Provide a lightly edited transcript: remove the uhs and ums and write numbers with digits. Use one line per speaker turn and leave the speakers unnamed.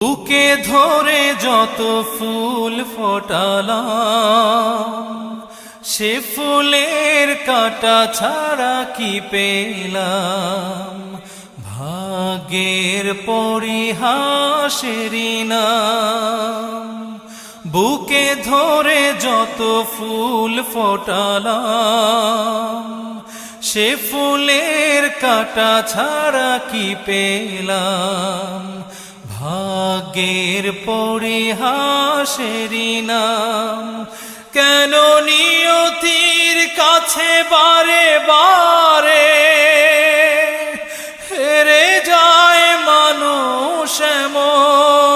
বুকে ধরে যত ফুল ফোটালাম, সে ফুলের কাঁটা ছাড়া কি পেলাম। ভাগ্যের পরিহাসেরই নাম। বুকে ধরে যত ফুল ফোটালাম, সে ফুলের কাঁটা ছাড়া কি পেলাম। ভাগ্যের পরিহাসেরই নাম। কেন নিয়তির কাছে বারে বারে হেরে যায় মানুষ এমন।